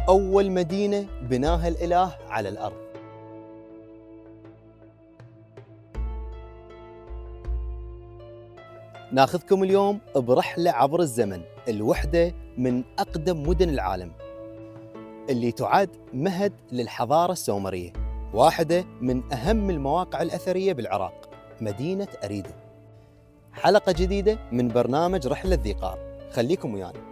أول مدينة بناها الإله على الأرض. ناخذكم اليوم برحلة عبر الزمن لوحدة من أقدم مدن العالم، اللي تعد مهد للحضارة السومرية، واحدة من أهم المواقع الأثرية بالعراق، مدينة أريدو. حلقة جديدة من برنامج رحلة ذي قار، خليكم ويانا.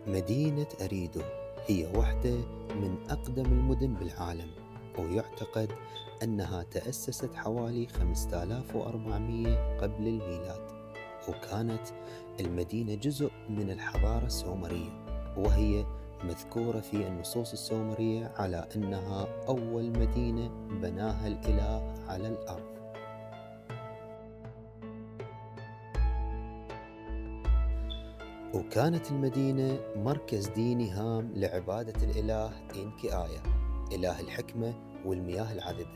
مدينة أريدو هي واحدة من أقدم المدن بالعالم، ويعتقد أنها تأسست حوالي 5400 قبل الميلاد، وكانت المدينة جزء من الحضارة السومرية، وهي مذكورة في النصوص السومرية على أنها أول مدينة بناها الإله على الأرض. وكانت المدينة مركز ديني هام لعبادة الإله إنكي آيا، إله الحكمة والمياه العذبة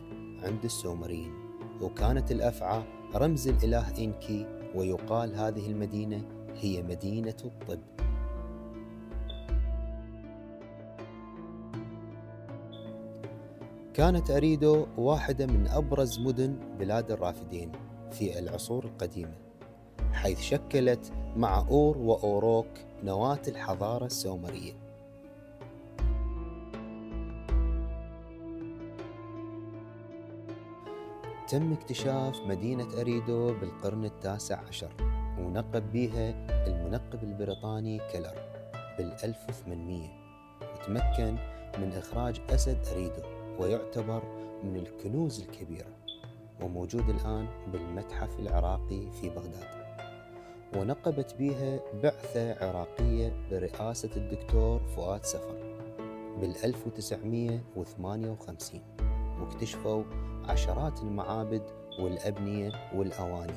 عند السومريين، وكانت الأفعى رمز الإله إنكي، ويقال هذه المدينة هي مدينة الطب. كانت أريدو واحدة من أبرز مدن بلاد الرافدين في العصور القديمة، حيث شكلت مع أور وأوروك نواة الحضارة السومرية. تم اكتشاف مدينة أريدو بالقرن التاسع عشر، ونقب بها المنقب البريطاني كيلر بال1800، وتمكن من إخراج أسد أريدو، ويعتبر من الكنوز الكبيرة، وموجود الآن بالمتحف العراقي في بغداد. ونقبت بها بعثة عراقية برئاسة الدكتور فؤاد سفر بال1958، واكتشفوا عشرات المعابد والأبنية والأواني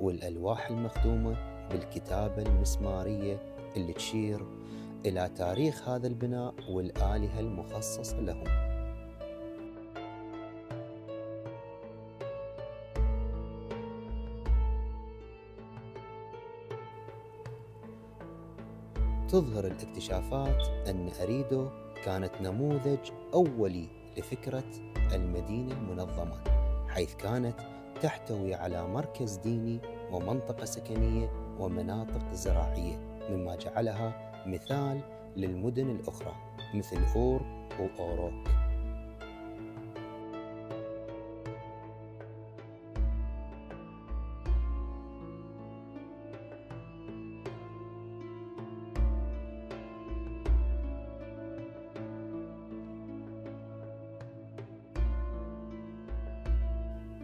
والألواح المختومة بالكتابة المسمارية اللي تشير إلى تاريخ هذا البناء والآلهة المخصصة لهم. تظهر الاكتشافات أن أريدو كانت نموذج أولي لفكرة المدينة المنظمة، حيث كانت تحتوي على مركز ديني ومنطقة سكنية ومناطق زراعية، مما جعلها مثال للمدن الأخرى مثل أور وأوروك.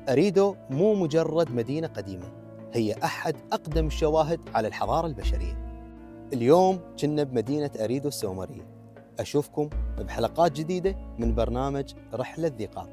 أريدو مو مجرد مدينة قديمة، هي أحد أقدم الشواهد على الحضارة البشرية. اليوم كنا بمدينة أريدو السومرية. أشوفكم بحلقات جديدة من برنامج رحلة ذي قار.